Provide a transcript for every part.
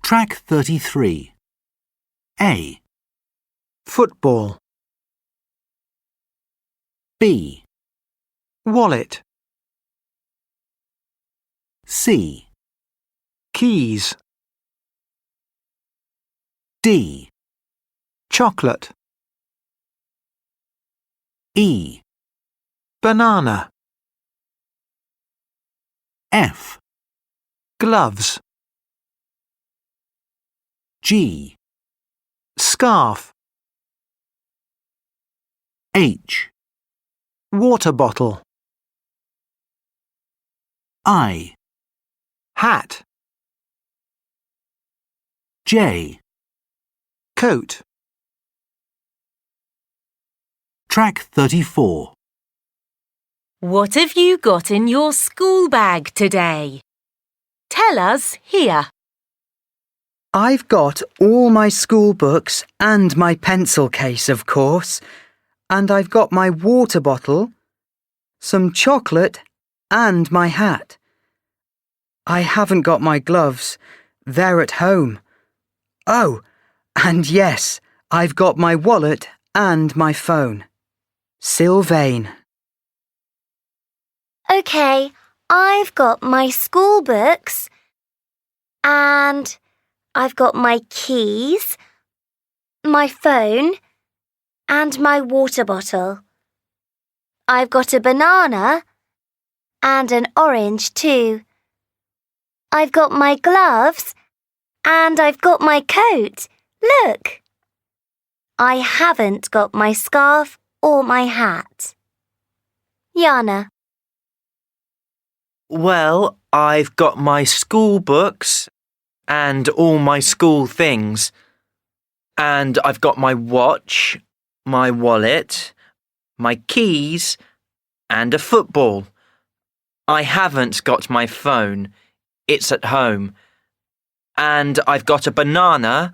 Track 33. A. Football. B. Wallet. C. Keys. D. Chocolate. E. Banana. F. Gloves. G. Scarf. H. Water bottle. I. Hat. J. Coat. Track 34. What have you got in your school bag today? Tell us here. I've got all my school books and my pencil case, of course, and I've got my water bottle, some chocolate, and my hat. I haven't got my gloves. They're at home. Oh, and yes, I've got my wallet and my phone. Sylvain. OK, I've got my school books and I've got my keys, my phone and my water bottle. I've got a banana and an orange too. I've got my gloves and I've got my coat. Look! I haven't got my scarf or my hat. Joanna. Well, I've got my school books and all my school things. And I've got my watch, my wallet, my keys, and a football. I haven't got my phone. It's at home. And I've got a banana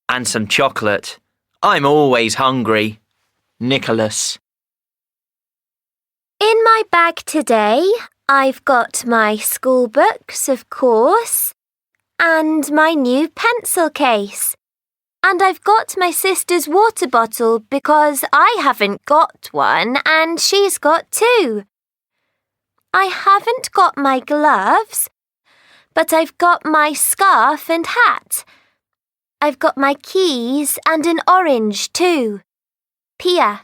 and some chocolate. I'm always hungry. Nicholas. In my bag today, I've got my school books, of course, and my new pencil case. And I've got my sister's water bottle because I haven't got one and she's got two. I haven't got my gloves, but I've got my scarf and hat. I've got my keys and an orange too. Pia.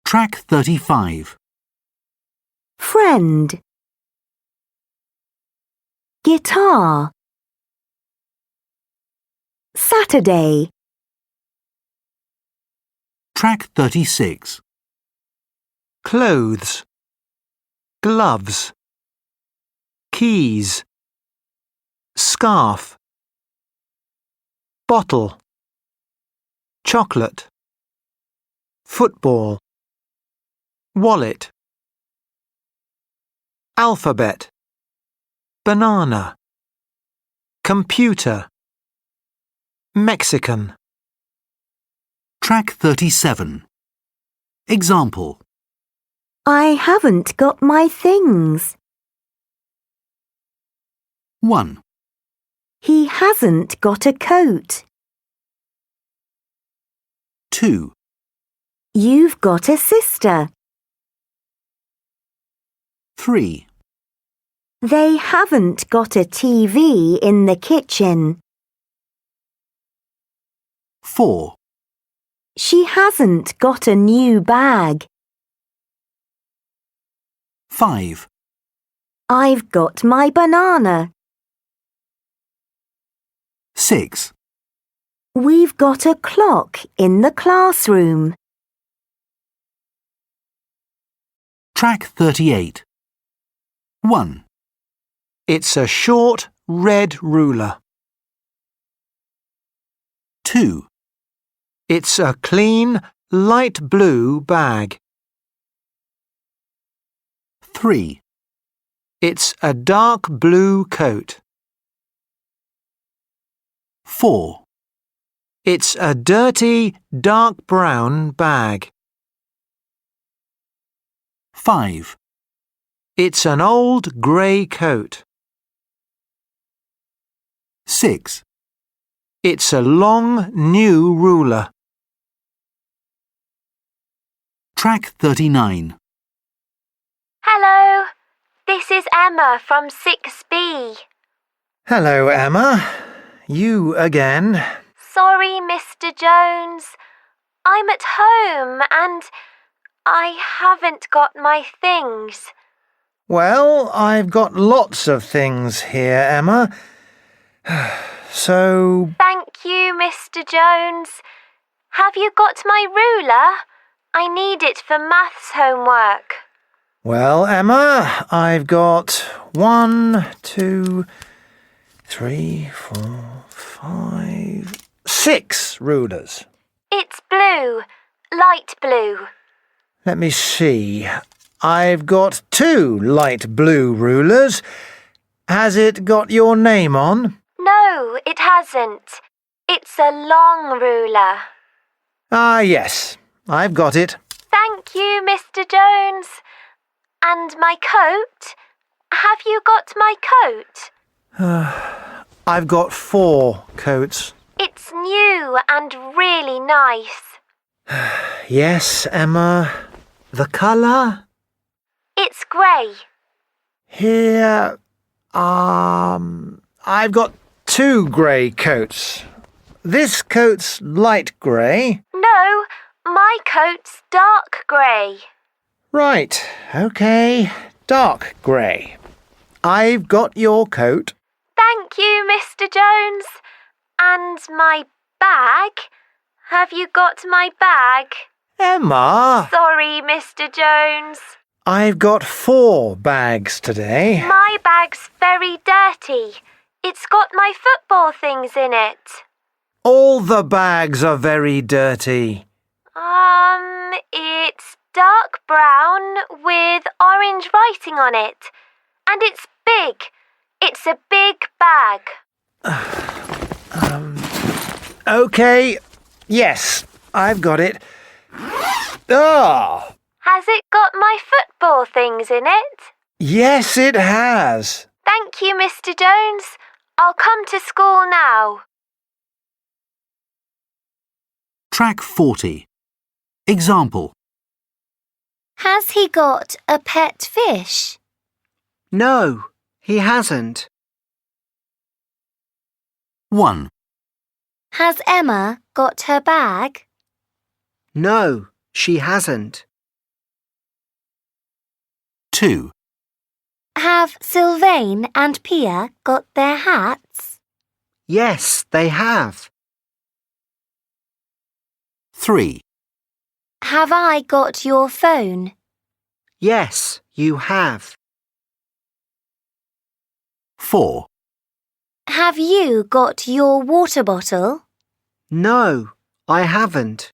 Track 35. Friend. Guitar. Saturday. Track 36. Clothes. Gloves. Keys. Scarf. Bottle. Chocolate. Football. Wallet. Alphabet. Banana. Computer. Mexican. Track 37. Example. I haven't got my things. 1. He hasn't got a coat. 2. You've got a sister. 3. They haven't got a TV in the kitchen. 4. She hasn't got a new bag. 5. I've got my banana. 6. We've got a clock in the classroom. Track 38. 1. It's a short red ruler. 2. It's a clean light blue bag. 3. It's a dark blue coat. 4. It's a dirty dark brown bag. 5. It's an old grey coat. 6. It's a long, new ruler. Track 39. Hello, this is Emma from 6B. Hello, Emma. You again. Sorry, Mr. Jones. I'm at home and I haven't got my things. Well, I've got lots of things here, Emma. So... Thank you, Mr. Jones. Have you got my ruler? I need it for maths homework. Well, Emma, I've got 1, 2, 3, 4, 5, 6 rulers. It's blue, light blue. Let me see. I've got 2 light blue rulers. Has it got your name on? No, it hasn't. It's a long ruler. Ah, yes. I've got it. Thank you, Mr. Jones. And my coat? Have you got my coat? I've got 4 coats. It's new and really nice. Yes, Emma. The colour? It's grey. Here, I've got 2 grey coats. This coat's light grey. No, my coat's dark grey. Right, OK, dark grey. I've got your coat. Thank you, Mr. Jones. And my bag? Have you got my bag? Emma! Sorry, Mr. Jones. I've got 4 bags today. My bag's very dirty. It's got my football things in it. All the bags are very dirty. It's dark brown with orange writing on it. And it's big. It's a big bag. OK, yes, I've got it. Ah! Has it got my football things in it? Yes, it has. Thank you, Mr. Jones. I'll come to school now. Track 40. Example. Has he got a pet fish? No, he hasn't. 1, Has Emma got her bag? No, she hasn't. 2, Have Sylvain and Pia got their hats? Yes, they have. 3, Have I got your phone? Yes, you have. 4, Have you got your water bottle? No, I haven't.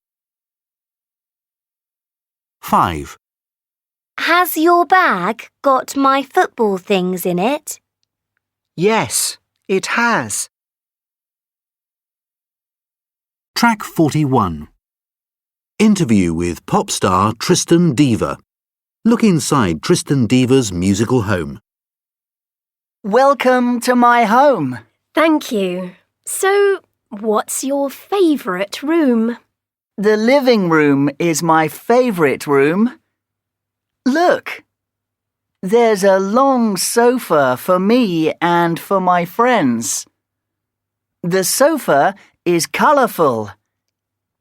5, Has your bag got my football things in it? Yes, it has. Track 41. Interview with pop star Tristan Diva. Look inside Tristan Diva's musical home. Welcome to my home. Thank you. So, what's your favourite room? The living room is my favourite room. Look, there's a long sofa for me and for my friends. The sofa is colourful.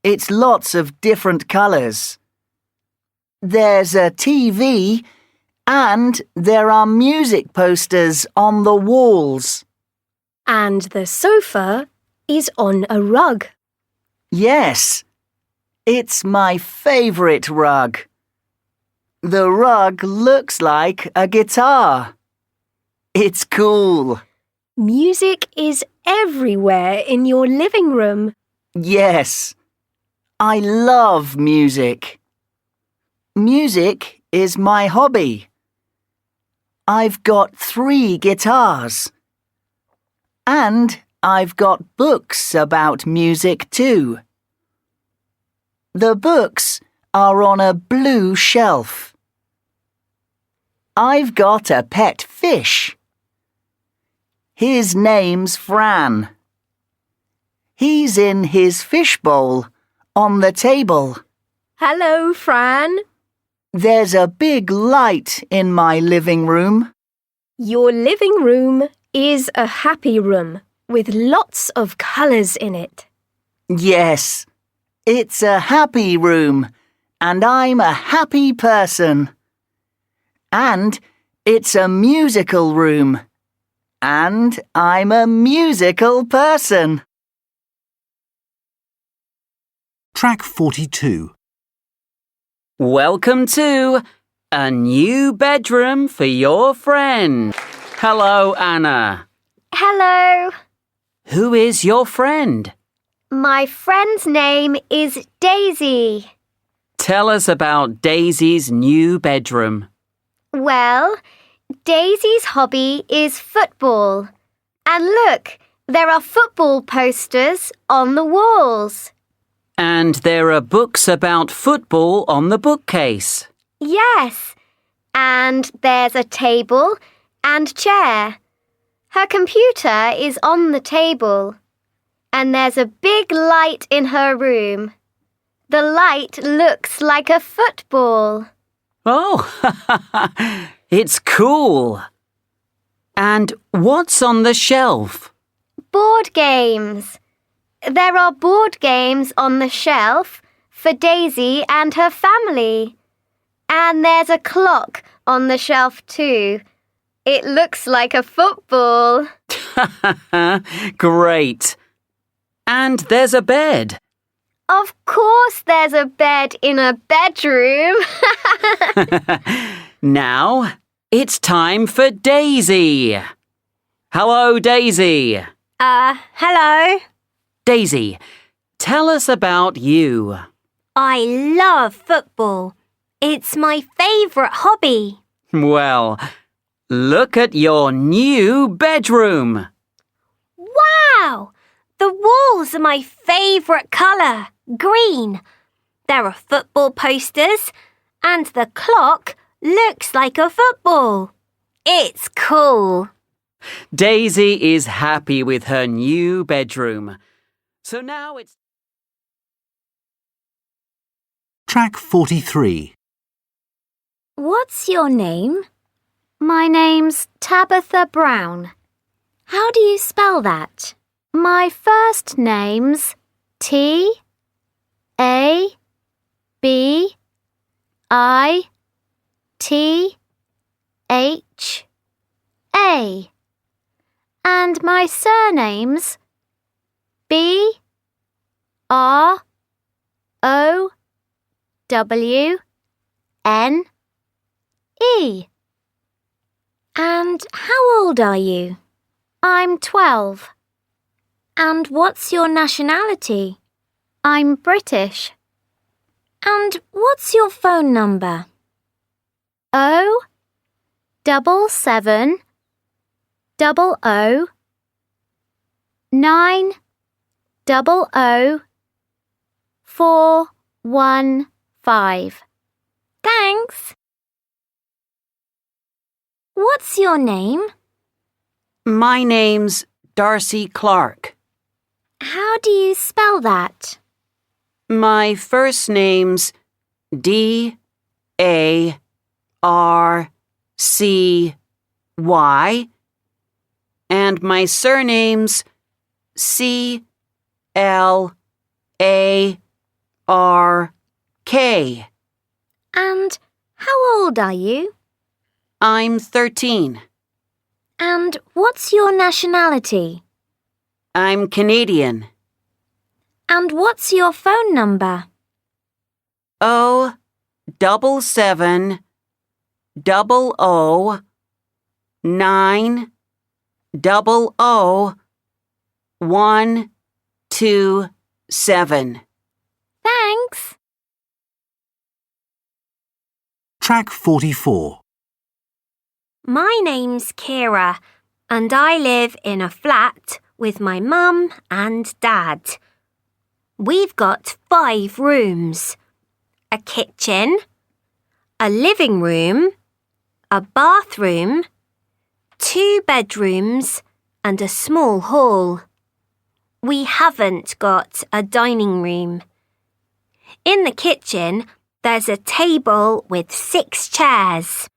It's lots of different colours. There's a TV and there are music posters on the walls. And the sofa is on a rug. Yes, it's my favourite rug. The rug looks like a guitar. It's cool. Music is everywhere in your living room. Yes, I love music. Music is my hobby. I've got 3 guitars. And I've got books about music too. The books are on a blue shelf. I've got a pet fish. His name's Fran. He's in his fishbowl on the table. Hello, Fran. There's a big light in my living room. Your living room is a happy room with lots of colours in it. Yes, it's a happy room, and I'm a happy person. And it's a musical room, and I'm a musical person. Track 42. Welcome to a new bedroom for your friend. Hello, Anna. Hello. Who is your friend? My friend's name is Daisy. Tell us about Daisy's new bedroom. Well, Daisy's hobby is football. And look, there are football posters on the walls. And there are books about football on the bookcase. Yes, and there's a table and chair. Her computer is on the table. And there's a big light in her room. The light looks like a football. Oh, it's cool. And what's on the shelf? Board games. There are board games on the shelf for Daisy and her family. And there's a clock on the shelf too. It looks like a football. Great. And there's a bed. Of course there's a bed in a bedroom. Now, it's time for Daisy. Hello, Daisy. Hello. Daisy, tell us about you. I love football. It's my favourite hobby. Well, look at your new bedroom. Wow! The walls are my favourite colour, green. There are football posters and the clock looks like a football. It's cool. Daisy is happy with her new bedroom. So now it's... Track 43. What's your name? My name's Tabitha Brown. How do you spell that? My first name's T-A-B-I-T-H-A. And my surname's B-R-O-W-N-E. And how old are you? I'm 12. And what's your nationality? I'm British. And what's your phone number? 077 00 900 415. Thanks. What's your name? My name's Darcy Clark. How do you spell that? My first name's D-A-R-C-Y. And my surname's C-L-A-R-K. And how old are you? I'm 13. And what's your nationality? I'm Canadian. And what's your phone number? 077 00 900 127. Thanks. Track 44. My name's Kira, and I live in a flat with my mum and dad. We've got 5 rooms: a kitchen, a living room, a bathroom, 2 bedrooms, and a small hall. We haven't got a dining room. In the kitchen, there's a table with 6 chairs.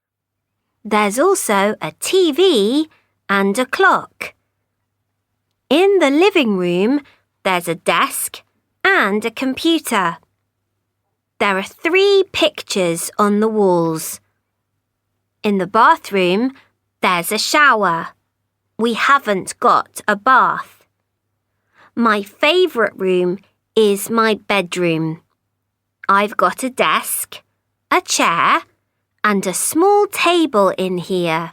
There's also a TV and a clock. In the living room, there's a desk and a computer. There are 3 pictures on the walls. In the bathroom, there's a shower. We haven't got a bath. My favourite room is my bedroom. I've got a desk, a chair, and a small table in here.